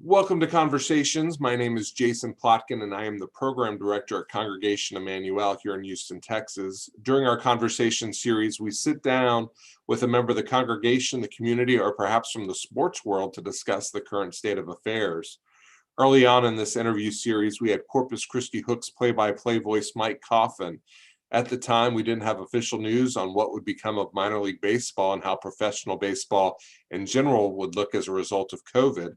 Welcome to Conversations. My name is Jason Plotkin, and I am the Program Director at Congregation Emanu here in Houston, Texas. During our conversation series, we sit down with a member of the congregation, the community, or perhaps from the sports world to discuss the current state of affairs. Early on in this interview series, we had Corpus Christi Hooks play-by-play voice Mike Coffin. At the time, we didn't have official news on what would become of minor league baseball and how professional baseball in general would look as a result of COVID.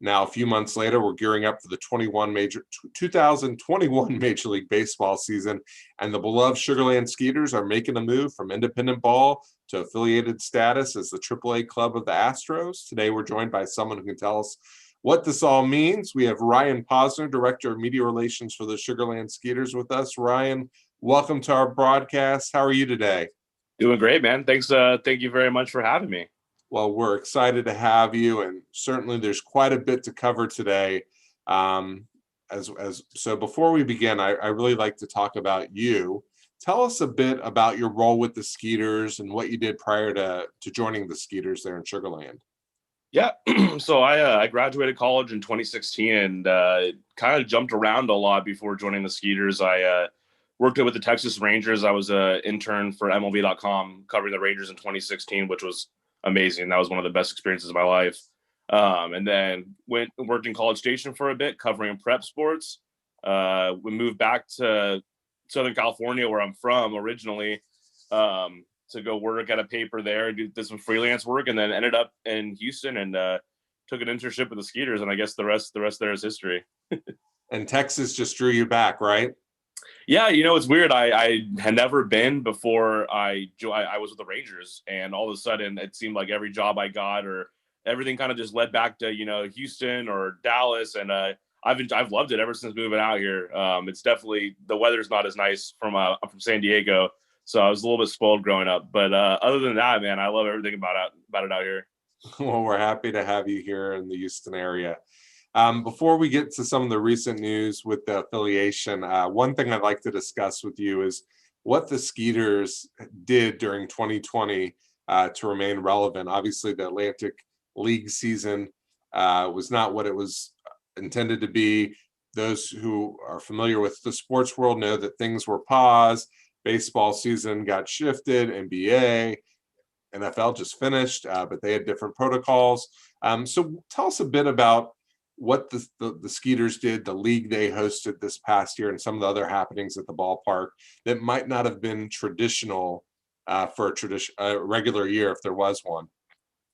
Now, a few months later, we're gearing up for the 2021 Major League Baseball season, and the beloved Sugarland Skeeters are making a move from independent ball to affiliated status as the AAA club of the Astros. Today, we're joined by someone who can tell us what this all means. We have Ryan Posner, Director of Media Relations for the Sugarland Skeeters, with us. Ryan, welcome to our broadcast. How are you today? Doing great, man. Thanks. Thank you very much for having me. Well, we're excited to have you, and certainly there's quite a bit to cover today. So before we begin, I really like to talk about you. Tell us a bit about your role with the Skeeters and what you did prior to joining the Skeeters there in Sugarland. Yeah, so I graduated college in 2016 and kind of jumped around a lot before joining the Skeeters. I worked with the Texas Rangers. I was an intern for MLB.com covering the Rangers in 2016, which was amazing. That was one of the best experiences of my life. And then went and worked in College Station for a bit, covering prep sports. We moved back to Southern California, where I'm from originally, to go work at a paper there, did some freelance work, and then ended up in Houston and took an internship with the Skeeters. And I guess the rest there is history. And Texas just drew you back, right? Yeah, it's weird. I had never been before I was with the Rangers, and all of a sudden it seemed like every job I got or everything kind of just led back to Houston or Dallas, and I've loved it ever since moving out here. It's definitely, the weather's not as nice I'm from San Diego, so I was a little bit spoiled growing up. But other than that, man, I love everything about it out here. Well, we're happy to have you here in the Houston area. Before we get to some of the recent news with the affiliation, one thing I'd like to discuss with you is what the Skeeters did during 2020 to remain relevant. Obviously, the Atlantic League season was not what it was intended to be. Those who are familiar with the sports world know that things were paused. Baseball season got shifted. NBA, NFL just finished, but they had different protocols. So tell us a bit about what the Skeeters did, the league they hosted this past year, and some of the other happenings at the ballpark that might not have been traditional for a regular year if there was one.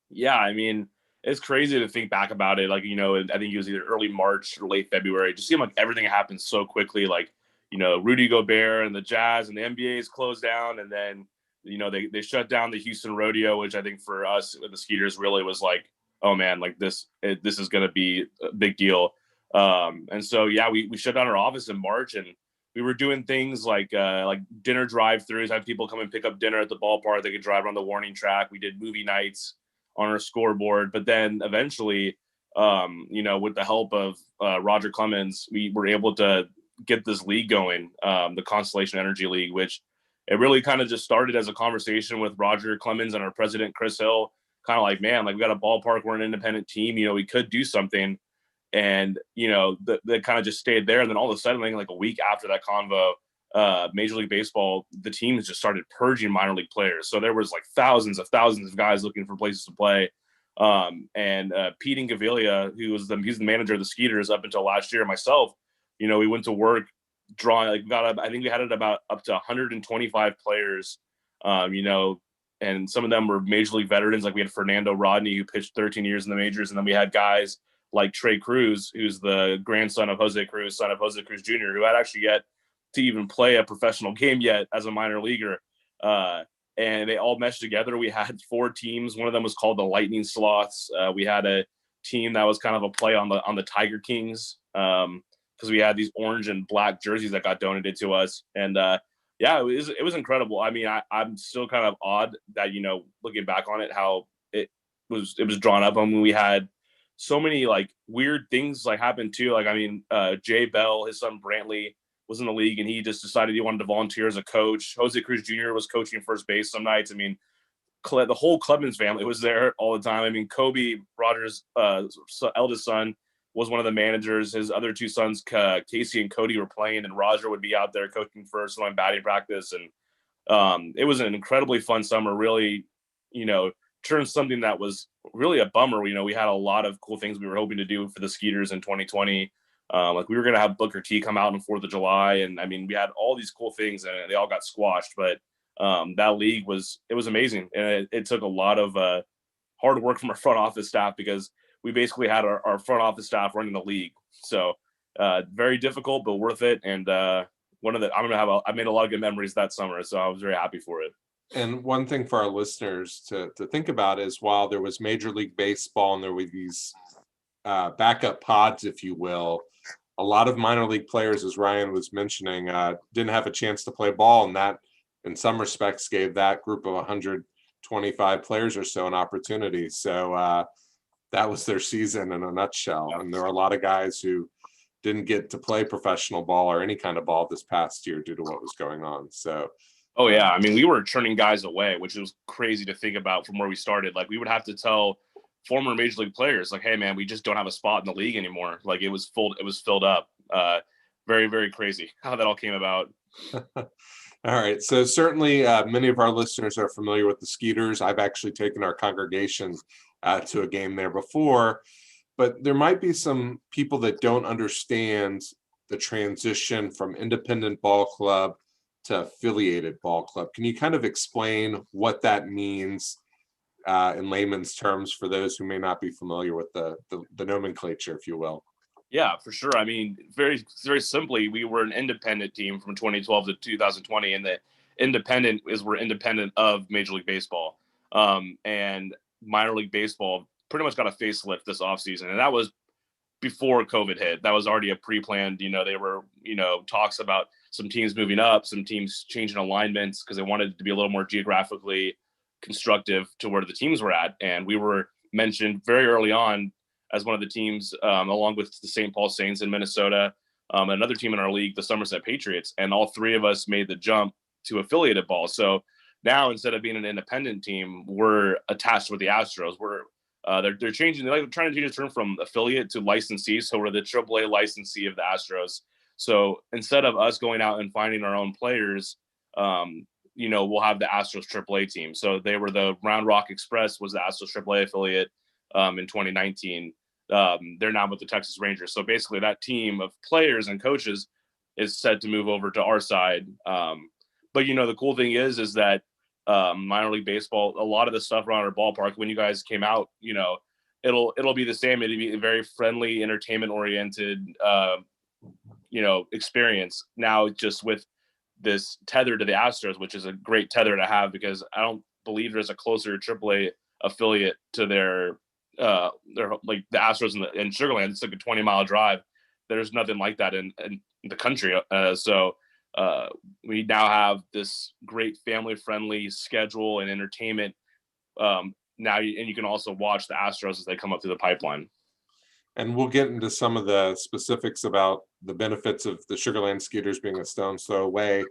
Yeah, I mean, it's crazy to think back about it. Like, I think it was either early March or late February. It just seemed like everything happened so quickly. Like, Rudy Gobert and the Jazz and the NBA's closed down, and then they shut down the Houston Rodeo, which I think for us the Skeeters really was like, oh man, like this is going to be a big deal. And so, yeah, we shut down our office in March, and we were doing things like dinner drive-throughs, have people come and pick up dinner at the ballpark. They could drive around the warning track. We did movie nights on our scoreboard, but then eventually, with the help of Roger Clemens, we were able to get this league going, the Constellation Energy League, which it really kind of just started as a conversation with Roger Clemens and our president, Chris Hill. Kind of like, man, like we got a ballpark, we're an independent team, we could do something. And, that kind of just stayed there. And then all of a sudden, like a week after that convo, Major League Baseball, the teams just started purging minor league players. So there was like thousands of guys looking for places to play. And Pete Gavilia, he's the manager of the Skeeters up until last year, myself, we went to work drawing, I think we had it about up to 125 players, and some of them were major league veterans. Like we had Fernando Rodney, who pitched 13 years in the majors. And then we had guys like Trey Cruz, who's the grandson of Jose Cruz, son of Jose Cruz Jr., who had actually yet to even play a professional game yet as a minor leaguer. And they all meshed together. We had 4 teams. One of them was called the Lightning Sloths. We had a team that was kind of a play on the Tiger Kings, because we had these orange and black jerseys that got donated to us. And yeah, it was incredible. I mean, I'm still kind of awed that, looking back on it, how it was drawn up. I mean, we had so many like weird things like happen too. Like, I mean, Jay Bell, his son Brantley, was in the league, and he just decided he wanted to volunteer as a coach. Jose Cruz Jr. was coaching first base some nights. I mean, the whole Clemens family was there all the time. I mean, Kobe Rogers' eldest son, was one of the managers. His other two sons, Casey and Cody, were playing, and Roger would be out there coaching first on batting practice. And it was an incredibly fun summer. Really, turned something that was really a bummer. We had a lot of cool things we were hoping to do for the Skeeters in 2020. Like we were going to have Booker T come out on 4th of July. And I mean, we had all these cool things and they all got squashed, but that league was amazing. And it took a lot of hard work from our front office staff, because we basically had our front office staff running the league. So very difficult, but worth it. And I made a lot of good memories that summer. So I was very happy for it. And one thing for our listeners to think about is, while there was Major League Baseball and there were these backup pods, if you will, a lot of minor league players, as Ryan was mentioning, didn't have a chance to play ball. And that, in some respects, gave that group of 125 players or so an opportunity. So that was their season in a nutshell. And there were a lot of guys who didn't get to play professional ball or any kind of ball this past year due to what was going on. So, oh yeah, I mean, we were turning guys away, which was crazy to think about from where we started. Like we would have to tell former major league players, like, hey man, we just don't have a spot in the league anymore. Like it was filled up. Very, very crazy how that all came about. All right. So certainly many of our listeners are familiar with the Skeeters. I've actually taken our congregation to a game there before, but there might be some people that don't understand the transition from independent ball club to affiliated ball club. Can you kind of explain what that means in layman's terms for those who may not be familiar with the nomenclature, if you will? Yeah, for sure. I mean, very, very simply, we were an independent team from 2012 to 2020, and the independent we're independent of Major League Baseball. And minor league baseball pretty much got a facelift this offseason, and that was before COVID hit. That was already a pre-planned, they were, talks about some teams moving up, some teams changing alignments because they wanted to be a little more geographically constructive to where the teams were at. And we were mentioned very early on as one of the teams, along with the St. Paul Saints in Minnesota, another team in our league, the Somerset Patriots, and all three of us made the jump to affiliated ball. So now, instead of being an independent team, we're attached with the Astros. They're changing. They're trying to change the term from affiliate to licensee. So we're the AAA licensee of the Astros. So instead of us going out and finding our own players, we'll have the Astros AAA team. So they were the Round Rock Express was the Astros AAA affiliate in 2019. They're now with the Texas Rangers. So basically that team of players and coaches is set to move over to our side. But the cool thing is that minor league baseball, a lot of the stuff around our ballpark, when you guys came out, it'll be the same. It'll be a very friendly, entertainment oriented, experience. Now, just with this tether to the Astros, which is a great tether to have, because I don't believe there's a closer AAA affiliate to their like the Astros in Sugar Land. It's like a 20-mile drive. There's nothing like that in the country. So we now have this great family-friendly schedule and entertainment. Now, and you can also watch the Astros as they come up through the pipeline. And we'll get into some of the specifics about the benefits of the Sugar Land Skeeters being a stone's throw away.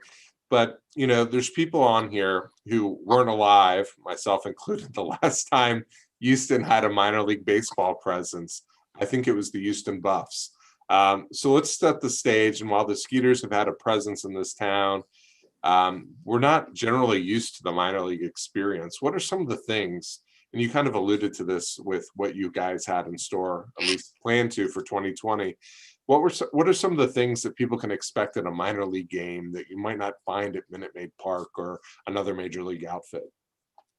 But, there's people on here who weren't alive, myself included, the last time Houston had a minor league baseball presence. I think it was the Houston Buffs. So let's set the stage. And while the Skeeters have had a presence in this town, we're not generally used to the minor league experience. What are some of the things, and you kind of alluded to this with what you guys had in store, at least planned to for 2020. What are some of the things that people can expect in a minor league game that you might not find at Minute Maid Park or another major league outfit?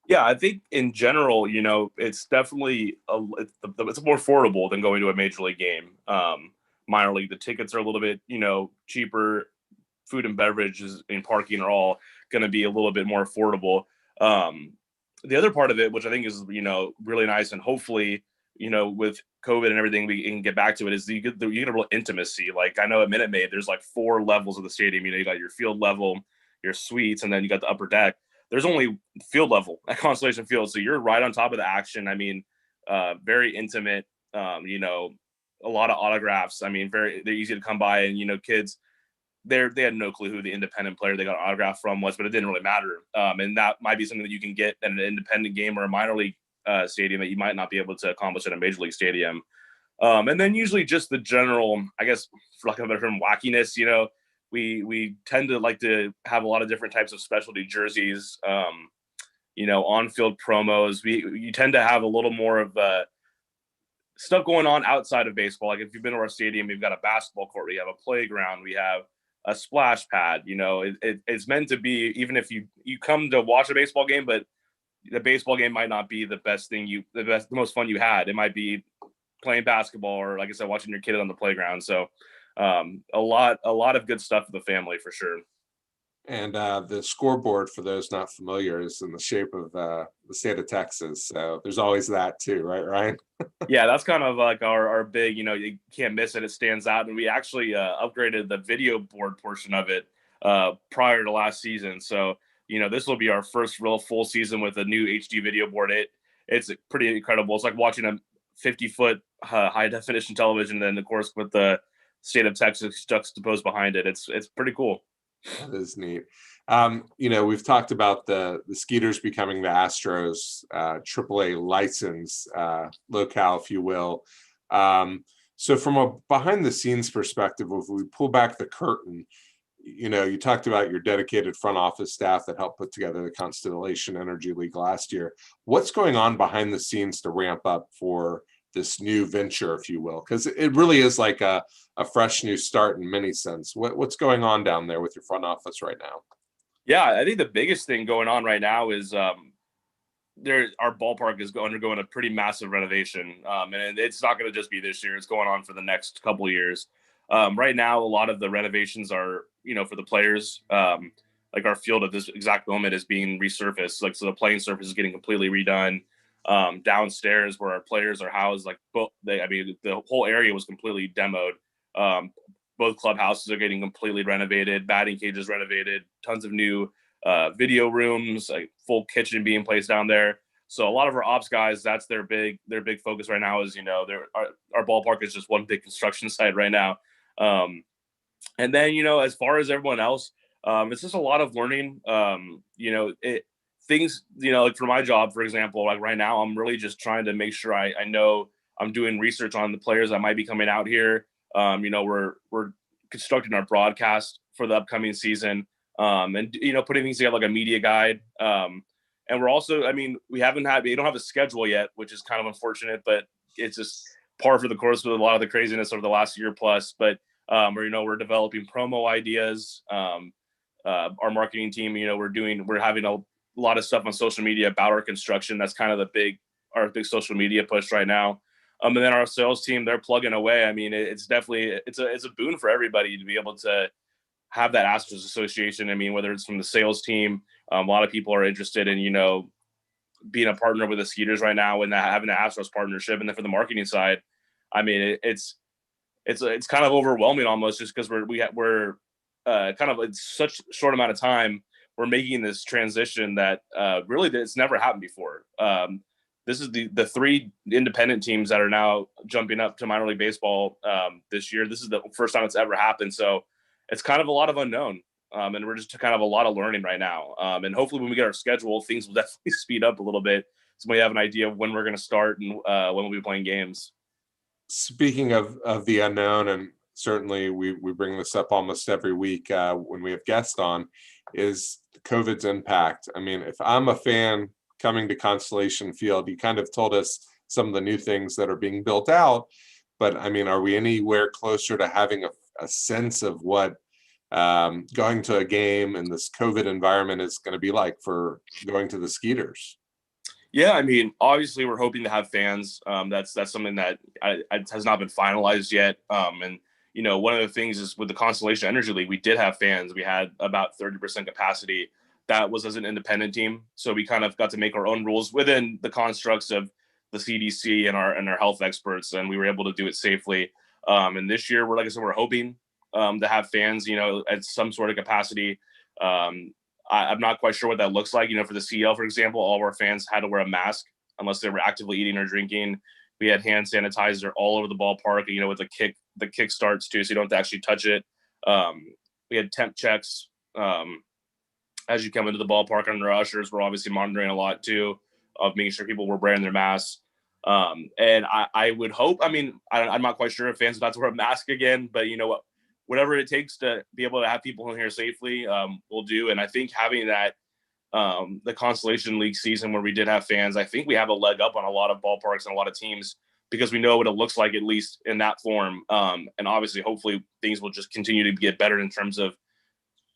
Yeah, I think in general, it's definitely it's more affordable than going to a major league game. Minor league, the tickets are a little bit, cheaper. Food and beverages and parking are all going to be a little bit more affordable. The other part of it, which I think is, really nice, and hopefully, with COVID and everything, we can get back to it, is you get a real intimacy. Like I know at Minute Maid, there's like 4 levels of the stadium. You got your field level, your suites, and then you got the upper deck. There's only field level at Constellation Field. So you're right on top of the action. I mean, very intimate, a lot of autographs. I mean, they're easy to come by, and, kids, they had no clue who the independent player they got an autograph from was, but it didn't really matter. And that might be something that you can get at an independent game or a minor league stadium that you might not be able to accomplish at a major league stadium. And then usually just the general, I guess, for lack of a better term, wackiness. We tend to like to have a lot of different types of specialty jerseys. On-field promos. You tend to have a little more of stuff going on outside of baseball. Like if you've been to our stadium, we've got a basketball court, we have a playground, we have a splash pad. It's meant to be, even if you come to watch a baseball game, but the baseball game might not be the most fun you had. It might be playing basketball, or like I said, watching your kid on the playground. So a lot of good stuff for the family for sure. And the scoreboard, for those not familiar, is in the shape of the state of Texas. So there's always that too, right, Ryan? Yeah, that's kind of like our big, you can't miss it. It stands out. And we actually upgraded the video board portion of it prior to last season. So, this will be our first real full season with a new HD video board. It's pretty incredible. It's like watching a 50-foot high definition television, and then of course with the state of Texas juxtaposed behind it. It's pretty cool. That is neat. We've talked about the Skeeters becoming the Astros AAA license locale, if you will. So from a behind the scenes perspective, if we pull back the curtain, you talked about your dedicated front office staff that helped put together the Constellation Energy League last year. What's going on behind the scenes to ramp up for this new venture, if you will? Because it really is like a fresh new start in many sense. What's going on down there with your front office right now? Yeah, I think the biggest thing going on right now is our ballpark is undergoing a pretty massive renovation, and it's not going to just be this year. It's going on for the next couple of years. Right now, a lot of the renovations are, for the players. Like our field at this exact moment is being resurfaced. Like, so the playing surface is getting completely redone. Downstairs where our players are housed, the whole area was completely demoed. Both clubhouses are getting completely renovated, batting cages renovated, tons of new video rooms, like full kitchen being placed down there. So a lot of our ops guys, that's their big focus right now. Is our ballpark is just one big construction site right now. And then as far as everyone else, it's just a lot of learning. Things, like for my job, for example, like right now, I'm really just trying to make sure I know I'm doing research on the players that might be coming out here. We're constructing our broadcast for the upcoming season, and putting things together like a media guide. And we're also, we don't have a schedule yet, which is kind of unfortunate, but it's just par for the course with a lot of the craziness over the last year plus. But we're developing promo ideas. Our marketing team, we're having a lot of stuff on social media about our construction. That's kind of our big social media push right now. And then our sales team, they're plugging away. It's definitely, it's a boon for everybody to be able to have that Astros association. Whether it's from the sales team, a lot of people are interested in, being a partner with the Skeeters right now and having the Astros partnership. And then for the marketing side, it's kind of overwhelming almost, just because we're kind of in such a short amount of time, we're making this transition that really it's never happened before. This is the three independent teams that are now jumping up to minor league baseball this year. This is the first time it's ever happened. So it's kind of a lot of unknown. And we're just kind of a lot of learning right now. And hopefully when we get our schedule, things will definitely speed up a little bit, so we have an idea of when we're going to start and when we'll be playing games. Speaking of the unknown, and certainly we bring this up almost every week when we have guests on, is COVID's impact. If I'm a fan coming to Constellation Field, you kind of told us some of the new things that are being built out, but are we anywhere closer to having a sense of what going to a game in this COVID environment is going to be like for going to the Skeeters? Yeah, obviously we're hoping to have fans. That's something that has not been finalized yet. And one of the things is with the Constellation Energy League, we did have fans. We had about 30% capacity. That was as an independent team, so we kind of got to make our own rules within the constructs of the CDC and our health experts, and we were able to do it safely. And this year, we're hoping to have fans, at some sort of capacity. I'm not quite sure what that looks like. For the CL, for example, all of our fans had to wear a mask unless they were actively eating or drinking. We had hand sanitizer all over the ballpark, with the kick starts too, so you don't have to actually touch it. We had temp checks as you come into the ballpark, and our ushers were obviously monitoring a lot too, of making sure people were wearing their masks. And I would hope, I mean, I'm not quite sure if fans will have to wear a mask again, but you know what, whatever it takes to be able to have people in here safely, we'll do. And I think having that, the Constellation League season where we did have fans, I think we have a leg up on a lot of ballparks and a lot of teams because we know what it looks like, at least in that form. And obviously, hopefully, things will just continue to get better in terms of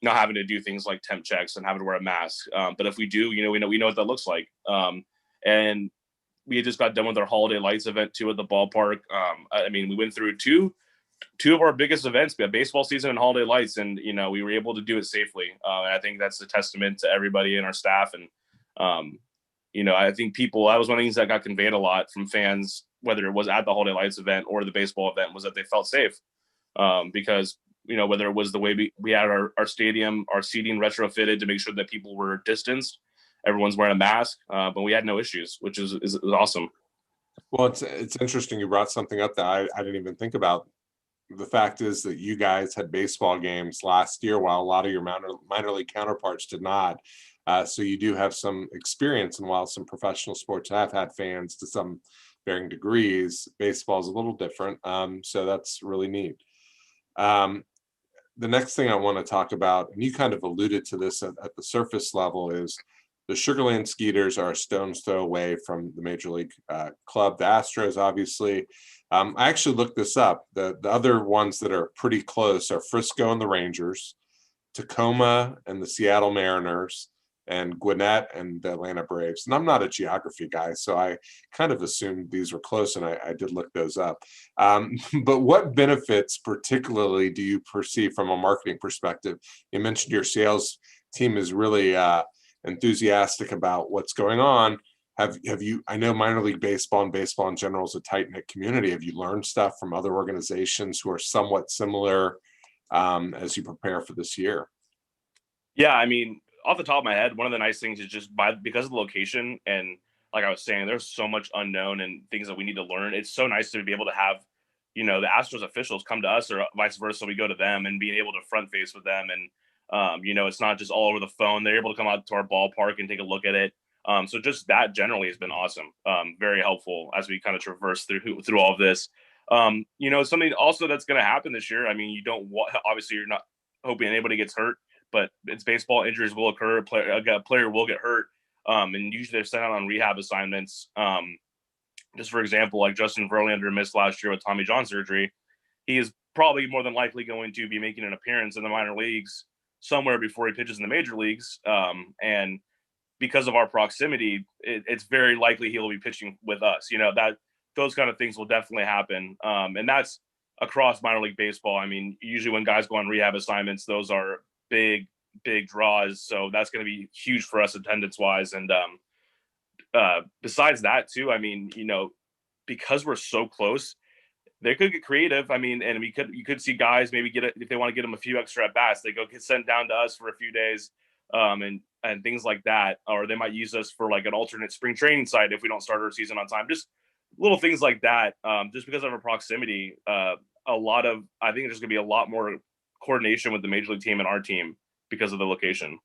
not having to do things like temp checks and having to wear a mask. But if we do, you know, we know what that looks like. And we just got done with our Holiday Lights event too at the ballpark. I mean, we went through two of our biggest events, baseball season and Holiday Lights, and you know, we were able to do it safely. And I think that's a testament to everybody in our staff. And you know, I think that was one of the things that got conveyed a lot from fans, whether it was at the Holiday Lights event or the baseball event, was that they felt safe. Because, you know, whether it was the way we had our stadium, our seating retrofitted to make sure that people were distanced, everyone's wearing a mask, but we had no issues, which is awesome. Well, it's interesting you brought something up that I didn't even think about. The fact is that you guys had baseball games last year while a lot of your minor league counterparts did not. So you do have some experience, and while some professional sports have had fans to some varying degrees, baseball is a little different. So that's really neat. The next thing I want to talk about, and you kind of alluded to this at the surface level, is the Sugarland Skeeters are a stone's throw away from the major league club, the Astros, obviously. I actually looked this up. The other ones that are pretty close are Frisco and the Rangers, Tacoma and the Seattle Mariners, and Gwinnett and the Atlanta Braves. And I'm not a geography guy, so I kind of assumed these were close, and I did look those up. But what benefits particularly do you perceive from a marketing perspective? You mentioned your sales team is really enthusiastic about what's going on. Have you, I know minor league baseball and baseball in general is a tight-knit community. Have you learned stuff from other organizations who are somewhat similar as you prepare for this year? Yeah, I mean, off the top of my head, one of the nice things is just because of the location, and like I was saying, there's so much unknown and things that we need to learn. It's so nice to be able to have, you know, the Astros officials come to us or vice versa. We go to them, and being able to front face with them. And, you know, it's not just all over the phone. They're able to come out to our ballpark and take a look at it. So just that generally has been awesome. Very helpful as we kind of traverse through all of this. You know, something also that's going to happen this year. I mean, obviously you're not hoping anybody gets hurt, but it's baseball. Injuries will occur. A player will get hurt. And usually they're sent out on rehab assignments. Just for example, like Justin Verlander missed last year with Tommy John surgery. He is probably more than likely going to be making an appearance in the minor leagues somewhere before he pitches in the major leagues. And because of our proximity, it's very likely he will be pitching with us. You know, that those kind of things will definitely happen. And that's across minor league baseball. I mean, usually when guys go on rehab assignments, those are big draws. So that's going to be huge for us attendance wise. And besides that too, I mean, you know, because we're so close, they could get creative. I mean, and you could see guys maybe get it if they want to get them a few extra at bats, they get sent down to us for a few days, and things like that. Or they might use us for like an alternate spring training site if we don't start our season on time. Just little things like that. Just because of our proximity, I think there's going to be a lot more coordination with the major league team and our team because of the location.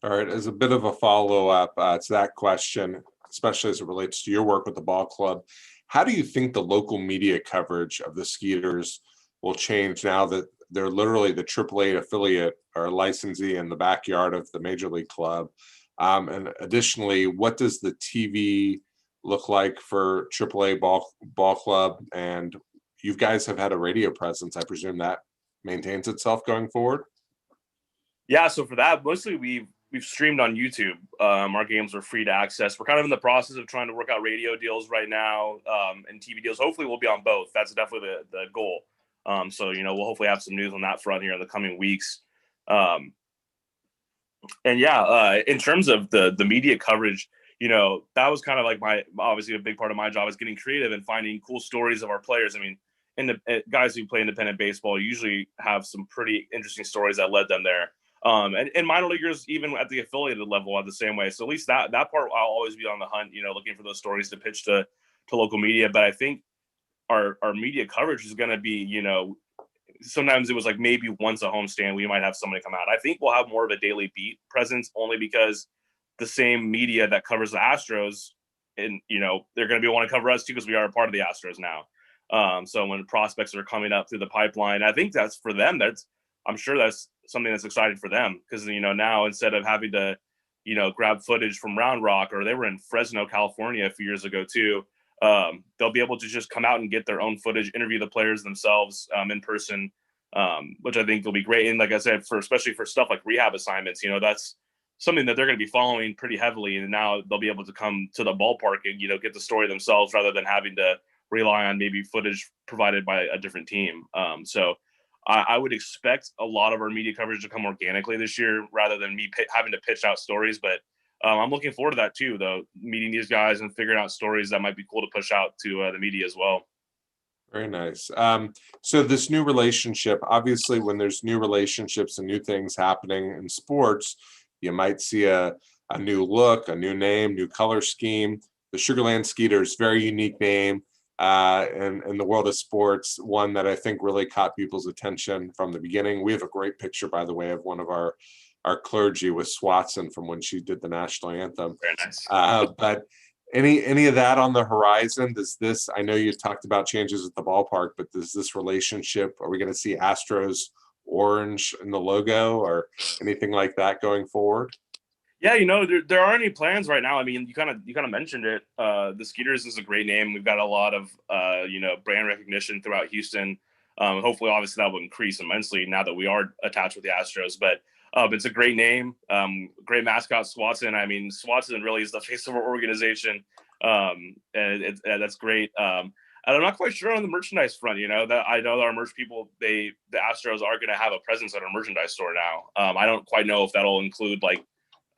All right, as a bit of a follow-up to that question, especially as it relates to your work with the ball club, how do you think the local media coverage of the Skeeters will change now that they're literally the AAA affiliate or licensee in the backyard of the major league club? And additionally, what does the TV look like for AAA ball club? And you guys have had a radio presence. I presume that maintains itself going forward? Yeah, so for that, mostly we've streamed on YouTube. Our games are free to access. We're kind of in the process of trying to work out radio deals right now, and TV deals. Hopefully we'll be on both. That's definitely the goal. So, you know, we'll hopefully have some news on that front here in the coming weeks. And yeah, in terms of the media coverage, you know, that was kind of like obviously a big part of my job is getting creative and finding cool stories of our players. I mean, guys who play independent baseball usually have some pretty interesting stories that led them there. And minor leaguers, even at the affiliated level, are the same way. So at least that part, I'll always be on the hunt, you know, looking for those stories to pitch to local media. But I think our media coverage is going to be, you know, sometimes it was like maybe once a homestand, we might have somebody come out. I think we'll have more of a daily beat presence only because the same media that covers the Astros and they're going to want to cover us too because we are a part of the Astros now. So when prospects are coming up through the pipeline, I think that's for them. I'm sure that's something that's exciting for them because now instead of having to grab footage from Round Rock, or they were in Fresno, California a few years ago too. They'll be able to just come out and get their own footage, interview the players themselves in person, which I think will be great. And like I said, especially for stuff like rehab assignments, that's something that they're going to be following pretty heavily. And now they'll be able to come to the ballpark and, get the story themselves rather than having to rely on maybe footage provided by a different team. So I would expect a lot of our media coverage to come organically this year rather than me having to pitch out stories. But I'm looking forward to that too, though, meeting these guys and figuring out stories that might be cool to push out to the media as well. Very nice. So this new relationship, obviously, when there's new relationships and new things happening in sports, you might see a new look, a new name, new color scheme. The Sugarland Skeeters, very unique name in the world of sports, one that I think really caught people's attention from the beginning. We have a great picture, by the way, of one of our clergy with Swatson from when she did the national anthem. Very nice. But any of that on the horizon? Does this, I know you talked about changes at the ballpark, but does this relationship, are we going to see Astros orange in the logo or anything like that going forward? Yeah, there aren't any plans right now. I mean, you kind of mentioned it. The Skeeters is a great name. We've got a lot of brand recognition throughout Houston. Hopefully, obviously, that will increase immensely now that we are attached with the Astros. But it's a great name, great mascot, Swatson. I mean, Swatson really is the face of our organization, and that's great. And I'm not quite sure on the merchandise front. That I know that our merch people, the Astros are going to have a presence at our merchandise store now. I don't quite know if that'll include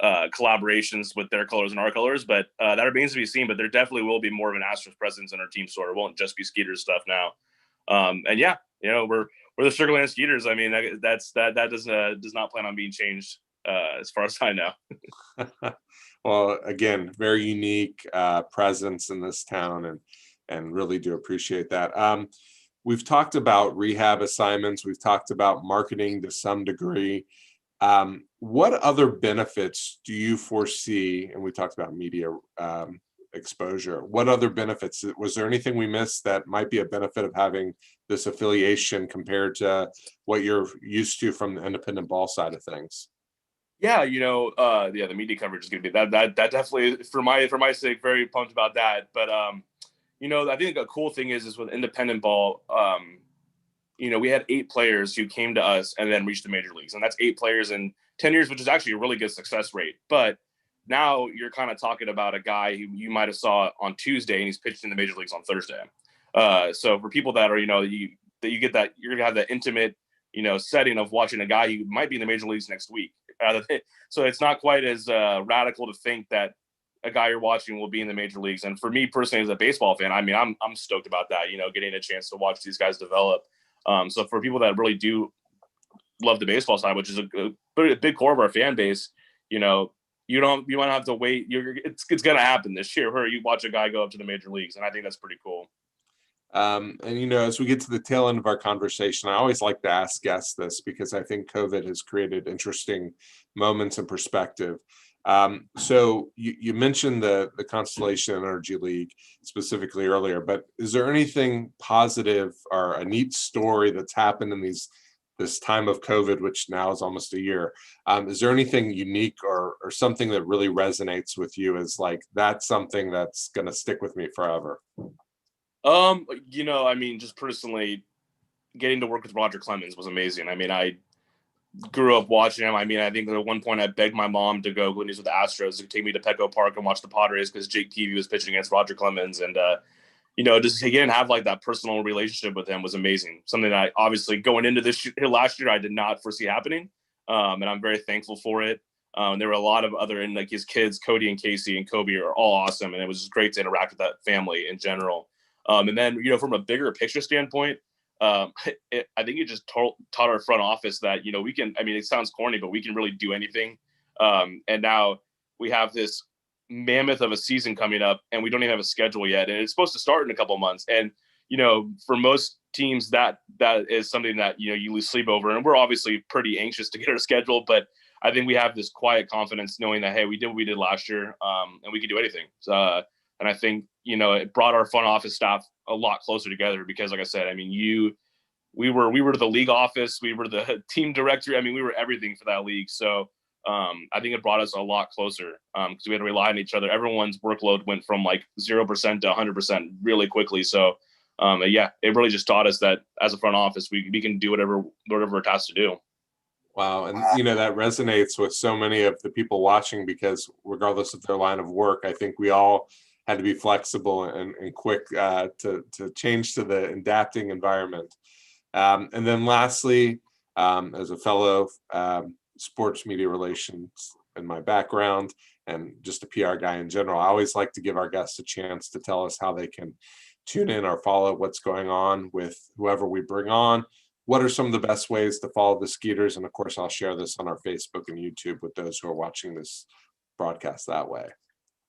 collaborations with their colors and our colors, but that remains to be seen. But there definitely will be more of an Astros presence in our team store. It won't just be Skeeters stuff now. And yeah, we're the Sugarland Skeeters. I mean, that does not plan on being changed as far as I know. Well, again, very unique presence in this town, and really do appreciate that. We've talked about rehab assignments. We've talked about marketing to some degree. What other benefits do you foresee? And we talked about media exposure. What other benefits? Was there anything we missed that might be a benefit of having this affiliation compared to what you're used to from the independent ball side of things? Yeah, the media coverage is going to be that definitely for my sake, very pumped about that. But I think a cool thing is with independent ball. We had 8 players who came to us and then reached the major leagues. And that's 8 players in 10 years, which is actually a really good success rate. But now you're kind of talking about a guy who you might have saw on Tuesday and he's pitched in the major leagues on Thursday. So for people that are, that you get that, you're going to have that intimate, setting of watching a guy who might be in the major leagues next week. So it's not quite as radical to think that a guy you're watching will be in the major leagues. And for me personally, as a baseball fan, I mean, I'm stoked about that, getting a chance to watch these guys develop. So for people that really do love the baseball side, which is a big core of our fan base, you don't have to wait. It's going to happen this year where you watch a guy go up to the major leagues. And I think that's pretty cool. And, as we get to the tail end of our conversation, I always like to ask guests this because I think COVID has created interesting moments and perspective. So you mentioned the Constellation Energy League specifically earlier, but is there anything positive or a neat story that's happened in this time of COVID, which now is almost a year? Is there anything unique or something that really resonates with you as that's something that's going to stick with me forever? I mean, just personally getting to work with Roger Clemens was amazing. I mean, I grew up watching him. I mean, I think at one point I begged my mom to go when he was with the Astros to take me to Petco Park and watch the Padres because Jake Peavy was pitching against Roger Clemens. And, just again, have that personal relationship with him was amazing. Something that I obviously going into this last year, I did not foresee happening. And I'm very thankful for it. There were a lot of other, and his kids, Cody and Casey and Kobe are all awesome. And it was just great to interact with that family in general. And then, from a bigger picture standpoint, I think it just taught our front office that, we can, I mean, it sounds corny, but we can really do anything. And now we have this mammoth of a season coming up and we don't even have a schedule yet. And it's supposed to start in a couple of months. And, for most teams that is something that, you lose sleep over. And we're obviously pretty anxious to get our schedule, but I think we have this quiet confidence knowing that, hey, we did what we did last year and we can do anything. So, And I think, you know, it brought our front office staff a lot closer together because, like I said, I mean, we were the league office, we were the team director. I mean, we were everything for that league. So I think it brought us a lot closer because we had to rely on each other. Everyone's workload went from like 0% to 100% really quickly. So yeah, it really just taught us that as a front office, we can do whatever we're tasked to do. Wow. And, you know, that resonates with so many of the people watching because regardless of their line of work, I think we all had to be flexible and quick to change to the adapting environment. And then lastly, as a fellow sports media relations in my background and just a PR guy in general, I always like to give our guests a chance to tell us how they can tune in or follow what's going on with whoever we bring on. What are some of the best ways to follow the Skeeters? And of course, I'll share this on our Facebook and YouTube with those who are watching this broadcast that way.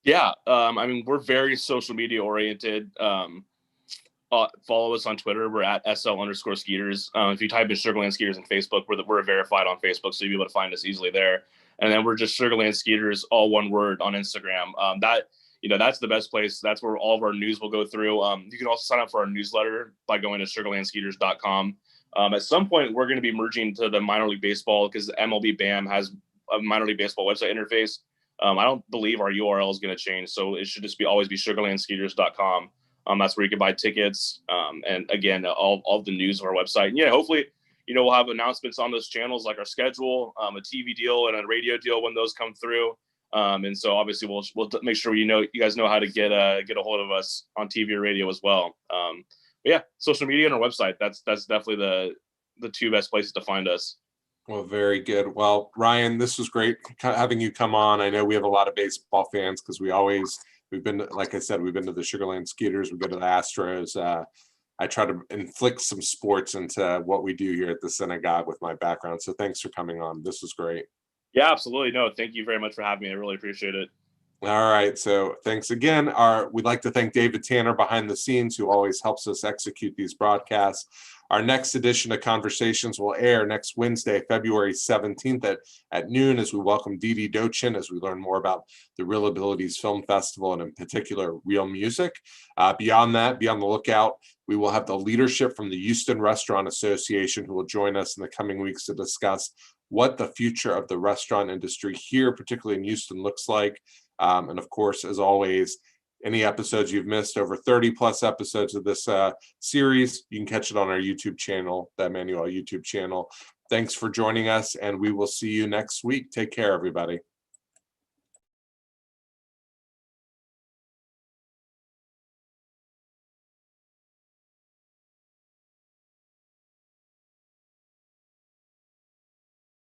Yeah, I mean, we're very social media oriented. Follow us on Twitter. We're at SL_Skeeters. If you type in Sugarland Skeeters on Facebook, we're verified on Facebook, so you'll be able to find us easily there. And then we're just Sugarland Skeeters, all one word, on Instagram. That's the best place. That's where all of our news will go through. You can also sign up for our newsletter by going to sugarlandskeeters.com. At some point, we're going to be merging to the minor league baseball because MLB BAM has a minor league baseball website interface. I don't believe our URL is going to change, so it should just always be sugarlandskeeters.com. That's where you can buy tickets. And again, all the news of our website. And yeah, hopefully, we'll have announcements on those channels like our schedule, a TV deal and a radio deal when those come through. And so obviously we'll make sure you guys know how to get a hold of us on TV or radio as well. But yeah, social media and our website. That's definitely the two best places to find us. Well, very good. Well, Ryan, this was great having you come on. I know we have a lot of baseball fans because we've been, like I said, we've been to the Sugarland Skeeters, we've been to the Astros. I try to inflict some sports into what we do here at the synagogue with my background. So thanks for coming on. This was great. Yeah, absolutely. No, thank you very much for having me. I really appreciate it. All right. So thanks again. We'd like to thank David Tanner behind the scenes, who always helps us execute these broadcasts. Our next edition of Conversations will air next Wednesday, February 17th at noon, as we welcome Didi Dochin as we learn more about the Real Abilities Film Festival and in particular, real music. Beyond that, be on the lookout. We will have the leadership from the Houston Restaurant Association who will join us in the coming weeks to discuss what the future of the restaurant industry here, particularly in Houston, looks like. And of course, as always, any episodes you've missed, over 30 plus episodes of this series, you can catch it on our YouTube channel, the Emanu YouTube channel. Thanks for joining us, and we will see you next week. Take care, everybody.